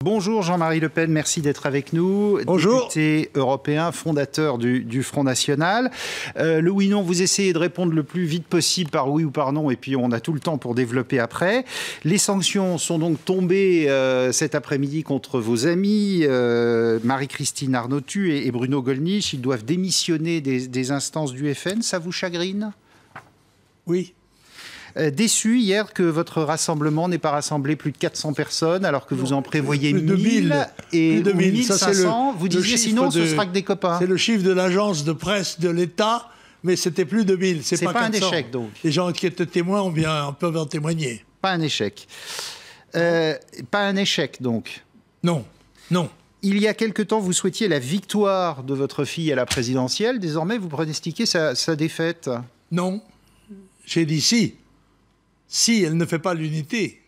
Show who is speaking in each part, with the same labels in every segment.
Speaker 1: Bonjour Jean-Marie Le Pen, merci d'être avec nous.
Speaker 2: Bonjour.
Speaker 1: Député européen, fondateur du Front National. Le oui-non, vous essayez de répondre le plus vite possible par oui ou par non, et puis on a tout le temps pour développer après. Les sanctions sont donc tombées cet après-midi contre vos amis, Marie-Christine Arnautu et Bruno Gollnisch. Ils doivent démissionner des instances du FN. Ça vous chagrine ?
Speaker 2: Oui.
Speaker 1: Déçu hier que votre rassemblement n'ait pas rassemblé plus de 400 personnes alors que vous en prévoyez 1000 et 1500. Vous disiez sinon ce sera que des copains.
Speaker 2: C'est le chiffre de l'agence de presse de l'État, mais c'était plus de 1000.
Speaker 1: C'est pas
Speaker 2: 400.
Speaker 1: Un échec donc.
Speaker 2: Les gens qui étaient témoins peuvent en témoigner.
Speaker 1: Pas un échec. Pas un échec donc.
Speaker 2: Non, non.
Speaker 1: Il y a quelque temps, vous souhaitiez la victoire de votre fille à la présidentielle. Désormais, vous pronostiquez sa défaite.
Speaker 2: Non. J'ai dit si. Si elle ne fait pas l'unité.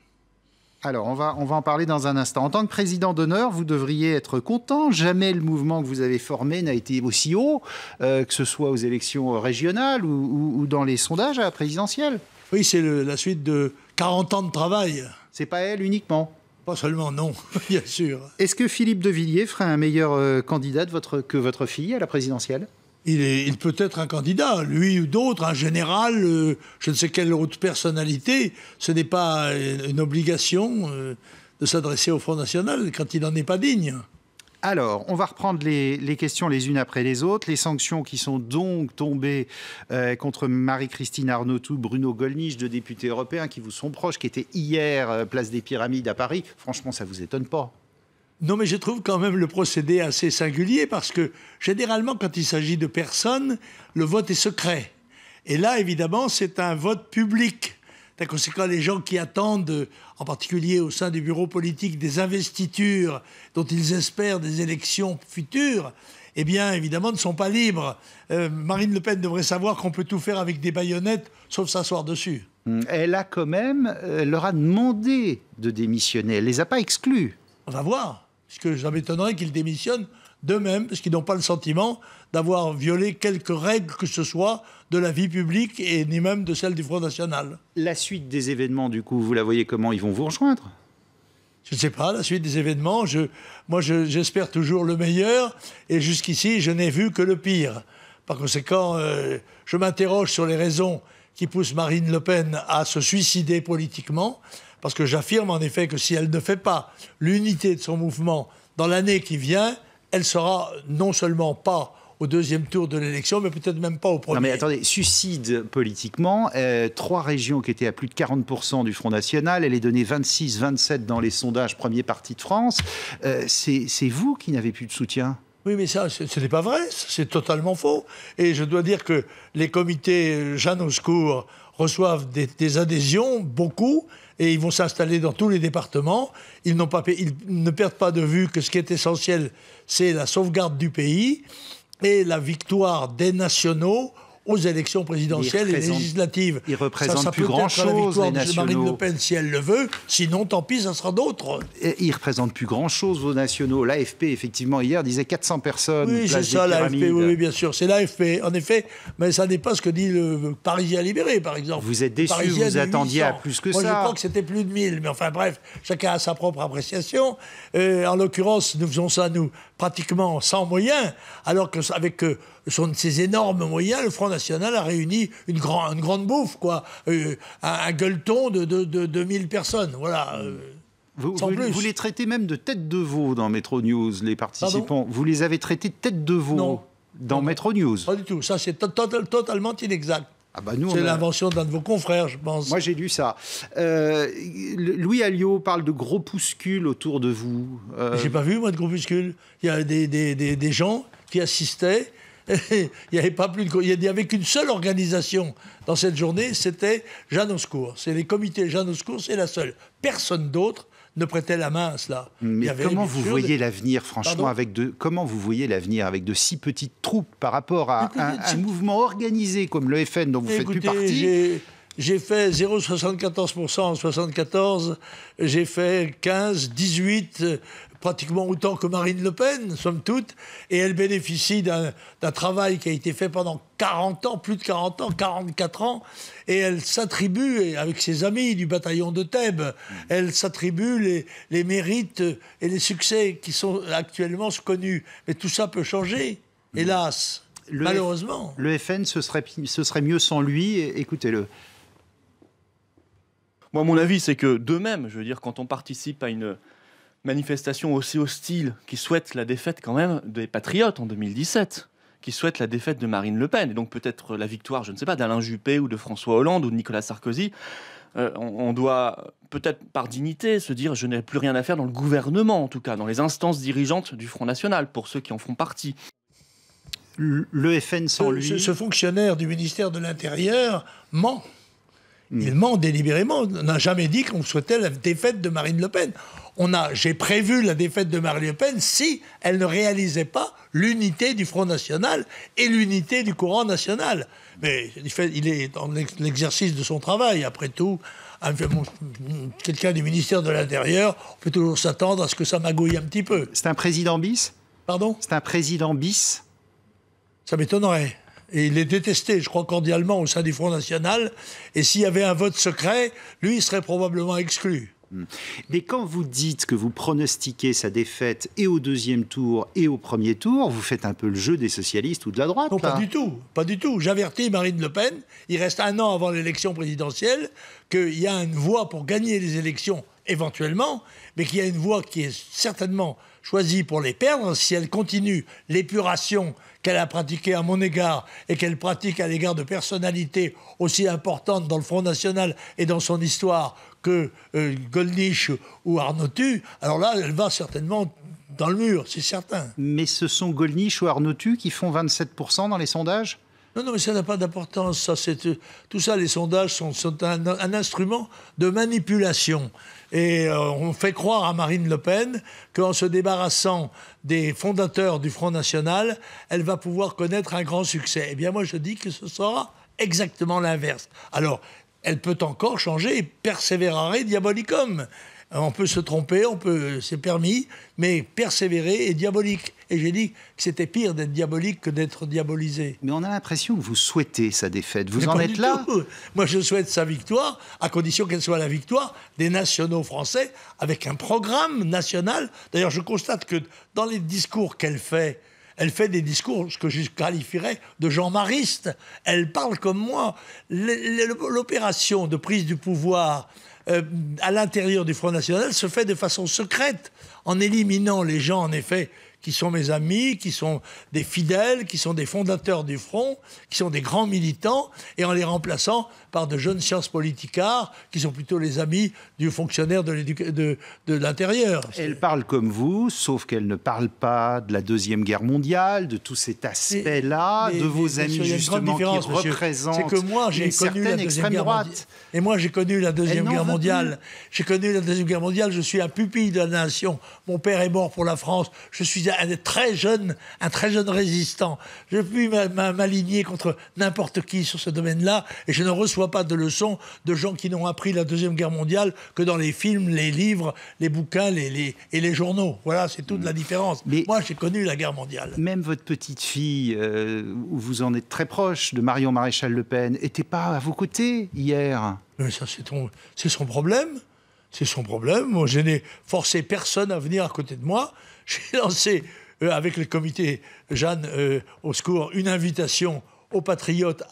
Speaker 1: Alors, on va en parler dans un instant. En tant que président d'honneur, vous devriez être content. Jamais le mouvement que vous avez formé n'a été aussi haut, que ce soit aux élections régionales ou dans les sondages à la présidentielle.
Speaker 2: Oui, c'est la suite de 40 ans de travail.
Speaker 1: C'est pas elle uniquement.
Speaker 2: Pas seulement, non, bien sûr.
Speaker 1: Est-ce que Philippe de Villiers ferait un meilleur candidat que votre fille à la présidentielle ?
Speaker 2: Il peut être un candidat, lui ou d'autres, un général, je ne sais quelle autre personnalité. Ce n'est pas une obligation de s'adresser au Front National quand il n'en est pas digne.
Speaker 1: Alors, on va reprendre les questions les unes après les autres. Les sanctions qui sont donc tombées contre Marie-Christine Arnautu, Bruno Gollnisch, deux députés européens qui vous sont proches, qui étaient hier place des Pyramides à Paris. Franchement, ça ne vous étonne pas ?
Speaker 2: Non, mais je trouve quand même le procédé assez singulier parce que, généralement, quand il s'agit de personnes, le vote est secret. Et là, évidemment, c'est un vote public. Par conséquent, les gens qui attendent, en particulier au sein du bureau politique, des investitures dont ils espèrent des élections futures, eh bien, évidemment, ne sont pas libres. Marine Le Pen devrait savoir qu'on peut tout faire avec des baïonnettes, sauf s'asseoir dessus.
Speaker 1: Elle leur a demandé de démissionner. Elle ne les a pas exclus.
Speaker 2: On va voir. Parce que ça m'étonnerait qu'ils démissionnent d'eux-mêmes, parce qu'ils n'ont pas le sentiment d'avoir violé quelques règles que ce soit de la vie publique et ni même de celle du Front National.
Speaker 1: La suite des événements, du coup, vous la voyez comment? Ils vont vous rejoindre?
Speaker 2: Je ne sais pas, la suite des événements. Moi, j'espère toujours le meilleur, et jusqu'ici, je n'ai vu que le pire. Par conséquent, je m'interroge sur les raisons qui poussent Marine Le Pen à se suicider politiquement. Parce que j'affirme en effet que si elle ne fait pas l'unité de son mouvement dans l'année qui vient, elle sera non seulement pas au deuxième tour de l'élection, mais peut-être même pas au premier.
Speaker 1: Non mais attendez, suicide politiquement, 3 régions qui étaient à plus de 40% du Front National, elle est donnée 26, 27 dans les sondages premier parti de France. C'est vous qui n'avez plus de soutien?
Speaker 2: Oui, mais ça, ce n'est pas vrai, c'est totalement faux. Et je dois dire que les comités Jeanne au secours reçoivent des adhésions, beaucoup, et ils vont s'installer dans tous les départements. Ils ne perdent pas de vue que ce qui est essentiel, c'est la sauvegarde du pays et la victoire des nationaux aux élections présidentielles et législatives.
Speaker 1: Ils représentent plus grand-chose, les nationaux.
Speaker 2: Marine Le Pen, si elle le veut. Sinon, tant pis, ça sera d'autres.
Speaker 1: Ils représentent plus grand-chose, vos nationaux. L'AFP, effectivement, hier, disait 400 personnes.
Speaker 2: Oui, c'est ça, l'AFP, oui, bien sûr. C'est l'AFP, en effet. Mais ça n'est pas ce que dit le Parisien libéré, par exemple.
Speaker 1: Vous êtes déçu, vous attendiez à plus que ça.
Speaker 2: Moi, je crois que c'était plus de 1000. Mais enfin, bref, chacun a sa propre appréciation. En l'occurrence, nous faisons ça, nous, pratiquement sans moyens, alors qu'avec ces énormes moyens, le Front National a réuni une grande bouffe, quoi. Un gueuleton de 2000 personnes, voilà.
Speaker 1: Vous les traitez même de tête de veau dans Métro News, les participants.
Speaker 2: Pardon ?
Speaker 1: Vous les avez traités de tête de veau dans Métro News.
Speaker 2: Pas du tout, ça c'est totalement inexact.
Speaker 1: Ah bah
Speaker 2: c'est l'invention d'un de vos confrères, je pense.
Speaker 1: Moi, j'ai lu ça. Louis Alliot parle de groupuscules autour de vous.
Speaker 2: J'ai pas vu, moi, de groupuscules. Il y a des gens qui assistaient. Il n'y avait qu'une seule organisation dans cette journée, c'était Jeanne au secours. C'est les comités Jeanne au secours, c'est la seule. Personne d'autre ne prêtait la main à cela.
Speaker 1: Mais comment vous voyez l'avenir, franchement, comment vous voyez l'avenir avec de si petites troupes par rapport à un mouvement organisé comme le FN dont vous ne faites plus partie?
Speaker 2: j'ai fait 0,74% en 74, j'ai fait 15, 18, pratiquement autant que Marine Le Pen, somme toute, et elle bénéficie d'un travail qui a été fait pendant 40 ans, plus de 40 ans, 44 ans, et elle s'attribue, avec ses amis du bataillon de Thèbes, elle s'attribue les mérites et les succès qui sont actuellement connus. Mais tout ça peut changer, hélas, malheureusement.
Speaker 1: Le FN, ce serait mieux sans lui, écoutez-le.
Speaker 3: Moi, mon avis, c'est que d'eux-mêmes, je veux dire, quand on participe à une manifestation aussi hostile qui souhaite la défaite quand même des Patriotes en 2017, qui souhaite la défaite de Marine Le Pen, et donc peut-être la victoire, je ne sais pas, d'Alain Juppé ou de François Hollande ou de Nicolas Sarkozy, on doit peut-être par dignité se dire je n'ai plus rien à faire dans le gouvernement, en tout cas, dans les instances dirigeantes du Front National, pour ceux qui en font partie.
Speaker 1: Le FN sans lui...
Speaker 2: Ce fonctionnaire du ministère de l'Intérieur ment. Il ment délibérément. On n'a jamais dit qu'on souhaitait la défaite de Marine Le Pen. J'ai prévu la défaite de Marine Le Pen si elle ne réalisait pas l'unité du Front National et l'unité du courant national. Mais il est dans l'exercice de son travail, après tout. Quelqu'un du ministère de l'Intérieur, on peut toujours s'attendre à ce que ça magouille un petit peu.
Speaker 1: C'est un président bis ?
Speaker 2: Pardon ?
Speaker 1: C'est un président bis ?
Speaker 2: Ça m'étonnerait. Et il est détesté, je crois, cordialement au sein du Front National. Et s'il y avait un vote secret, lui, il serait probablement exclu.
Speaker 1: Mais quand vous dites que vous pronostiquez sa défaite et au deuxième tour et au premier tour, vous faites un peu le jeu des socialistes ou de la droite.
Speaker 2: Non, pas du tout. Pas du tout. J'avertis Marine Le Pen, il reste 1 an avant l'élection présidentielle, qu'il y a une voie pour gagner les élections éventuellement, mais qu'il y a une voie qui est certainement choisie pour les perdre si elle continue l'épuration qu'elle a pratiquée à mon égard et qu'elle pratique à l'égard de personnalités aussi importantes dans le Front National et dans son histoire que Gollnisch ou Arnautu. Alors là, elle va certainement dans le mur, c'est certain.
Speaker 1: Mais ce sont Gollnisch ou Arnautu qui font 27% dans les sondages ?
Speaker 2: Non, mais ça n'a pas d'importance. Tout ça, les sondages sont un instrument de manipulation. Et on fait croire à Marine Le Pen qu'en se débarrassant des fondateurs du Front National, elle va pouvoir connaître un grand succès. Eh bien, moi, je dis que ce sera exactement l'inverse. Alors, elle peut encore changer et persévérare diabolicum. On peut se tromper, c'est permis, mais persévérer est diabolique. Et j'ai dit que c'était pire d'être diabolique que d'être diabolisé.
Speaker 1: Mais on a l'impression que vous souhaitez sa défaite. Vous
Speaker 2: mais
Speaker 1: en êtes là ?
Speaker 2: Moi, je souhaite sa victoire, à condition qu'elle soit la victoire des nationaux français, avec un programme national. D'ailleurs, je constate que dans les discours qu'elle fait, elle fait des discours, ce que je qualifierais de Jean-Mariste. Elle parle comme moi. L'opération de prise du pouvoir à l'intérieur du Front National se fait de façon secrète, en éliminant les gens, en effet, qui sont mes amis, qui sont des fidèles, qui sont des fondateurs du Front, qui sont des grands militants, et en les remplaçant par de jeunes sciences politicards, qui sont plutôt les amis du fonctionnaire de l'Intérieur.
Speaker 1: Elle parle comme vous, sauf qu'elle ne parle pas de la Deuxième Guerre mondiale, de tout cet aspect-là, de vos amis justement qui représentent
Speaker 2: c'est que moi, j'ai connu la Deuxième Guerre mondiale. Et moi, j'ai connu la Deuxième Guerre mondiale. J'ai connu la Deuxième Guerre mondiale, je suis un pupille de la nation. Mon père est mort pour la France. Je suis un très jeune résistant. Je puis m'aligner contre n'importe qui sur ce domaine-là, et je ne reçois pas de leçons de gens qui n'ont appris la Deuxième Guerre mondiale que dans les films, les livres, les bouquins et les journaux. Voilà, c'est toute la différence. Mais moi, j'ai connu la guerre mondiale.
Speaker 1: Même votre petite fille, où vous en êtes très proche, de Marion Maréchal Le Pen, n'était pas à vos côtés hier.
Speaker 2: Mais ça, c'est son problème. C'est son problème. Moi, je n'ai forcé personne à venir à côté de moi. J'ai lancé, avec le comité Jeanne au secours, une invitation aux patriotes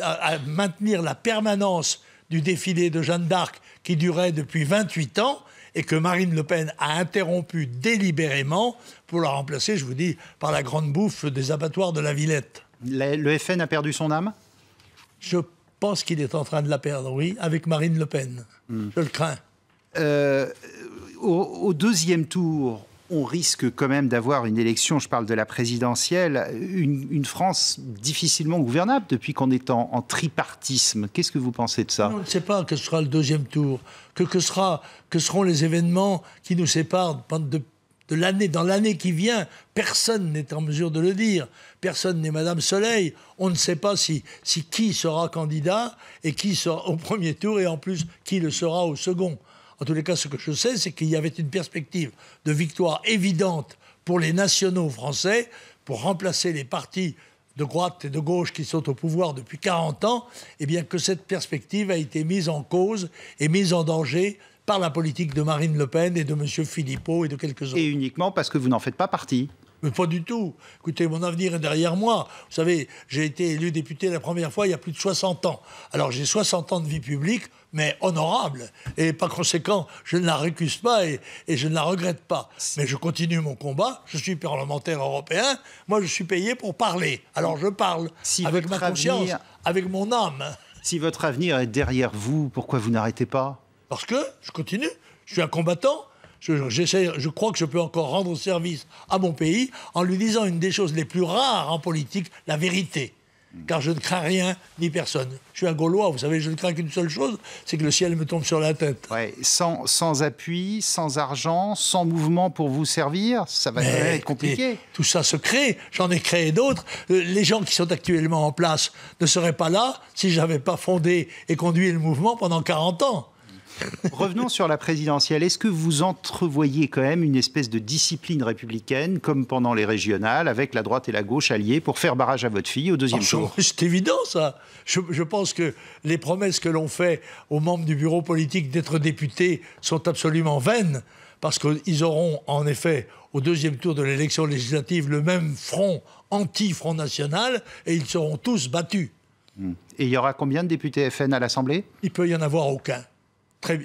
Speaker 2: à maintenir la permanence du défilé de Jeanne d'Arc qui durait depuis 28 ans et que Marine Le Pen a interrompu délibérément pour la remplacer, je vous dis, par la grande bouffe des abattoirs de la Villette.
Speaker 1: Le FN a perdu son âme ?
Speaker 2: Je pense qu'il est en train de la perdre, oui, avec Marine Le Pen. Je le crains.
Speaker 1: Au deuxième tour, on risque quand même d'avoir une élection, je parle de la présidentielle, une France difficilement gouvernable depuis qu'on est en tripartisme. Qu'est-ce que vous pensez de ça ?
Speaker 2: On ne sait pas que ce sera le deuxième tour, que seront les événements qui nous séparent dans l'année qui vient, personne n'est en mesure de le dire. Personne n'est Madame Soleil. On ne sait pas si qui sera candidat et qui sera au premier tour et en plus qui le sera au second. En tous les cas, ce que je sais, c'est qu'il y avait une perspective de victoire évidente pour les nationaux français pour remplacer les partis de droite et de gauche qui sont au pouvoir depuis 40 ans, et bien que cette perspective a été mise en cause et mise en danger par la politique de Marine Le Pen et de M. Philippot et de quelques autres.
Speaker 1: Et uniquement parce que vous n'en faites pas partie.
Speaker 2: Mais pas du tout. Écoutez, mon avenir est derrière moi. Vous savez, j'ai été élu député la première fois il y a plus de 60 ans. Alors j'ai 60 ans de vie publique, mais honorable. Et par conséquent, je ne la récuse pas et je ne la regrette pas. Mais je continue mon combat. Je suis parlementaire européen. Moi, je suis payé pour parler. Alors je parle avec ma conscience, avec mon âme.
Speaker 1: Si votre avenir est derrière vous, pourquoi vous n'arrêtez pas ?
Speaker 2: Parce que je continue. Je suis un combattant. Je crois que je peux encore rendre service à mon pays en lui disant une des choses les plus rares en politique, la vérité. Car je ne crains rien ni personne. Je suis un Gaulois, vous savez, je ne crains qu'une seule chose, c'est que le ciel me tombe sur la tête.
Speaker 1: Ouais, sans appui, sans argent, sans mouvement pour vous servir, ça va être compliqué.
Speaker 2: Tout ça se crée, j'en ai créé d'autres. Les gens qui sont actuellement en place ne seraient pas là si je n'avais pas fondé et conduit le mouvement pendant 40 ans.
Speaker 1: Revenons sur la présidentielle. Est-ce que vous entrevoyez quand même une espèce de discipline républicaine, comme pendant les régionales, avec la droite et la gauche alliées, pour faire barrage à votre fille au deuxième tour ?
Speaker 2: C'est évident, ça. Je pense que les promesses que l'on fait aux membres du bureau politique d'être députés sont absolument vaines, parce qu'ils auront, en effet, au deuxième tour de l'élection législative, le même front anti-Front National, et ils seront tous battus.
Speaker 1: Et il y aura combien de députés FN à l'Assemblée ?
Speaker 2: Il peut y en avoir aucun.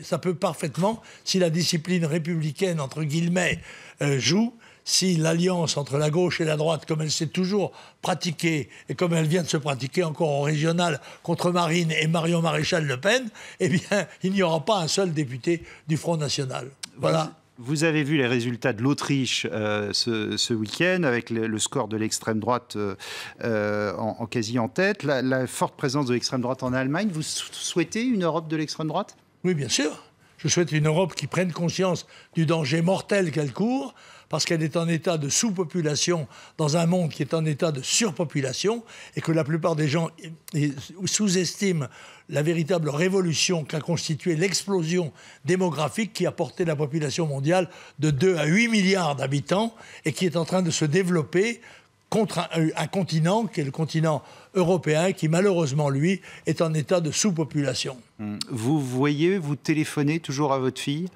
Speaker 2: Ça peut parfaitement, si la discipline républicaine, entre guillemets, joue, si l'alliance entre la gauche et la droite, comme elle s'est toujours pratiquée, et comme elle vient de se pratiquer encore au régional contre Marine et Marion Maréchal Le Pen, eh bien, il n'y aura pas un seul député du Front National. Voilà.
Speaker 1: Vous avez vu les résultats de l'Autriche ce week-end, avec le score de l'extrême droite en quasi en tête. La forte présence de l'extrême droite en Allemagne. Vous souhaitez une Europe de l'extrême droite ?
Speaker 2: Oui, bien sûr. Je souhaite une Europe qui prenne conscience du danger mortel qu'elle court, parce qu'elle est en état de sous-population dans un monde qui est en état de surpopulation, et que la plupart des gens sous-estiment la véritable révolution qu'a constituée l'explosion démographique qui a porté la population mondiale de 2 à 8 milliards d'habitants, et qui est en train de se développer contre un continent qui est le continent européen, qui malheureusement, lui, est en état de sous-population.
Speaker 1: Vous téléphonez toujours à votre fille ?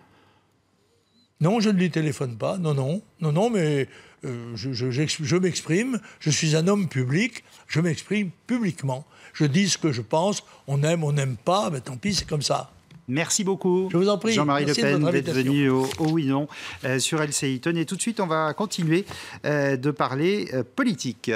Speaker 2: Non, je ne lui téléphone pas, non, mais je m'exprime, je suis un homme public, je m'exprime publiquement. Je dis ce que je pense, on n'aime pas, mais tant pis, c'est comme ça.
Speaker 1: Merci beaucoup.
Speaker 2: Je vous en prie.
Speaker 1: Jean-Marie Le Pen d'être venu au Oui Non sur LCI. Tenez, tout de suite, on va continuer de parler politique.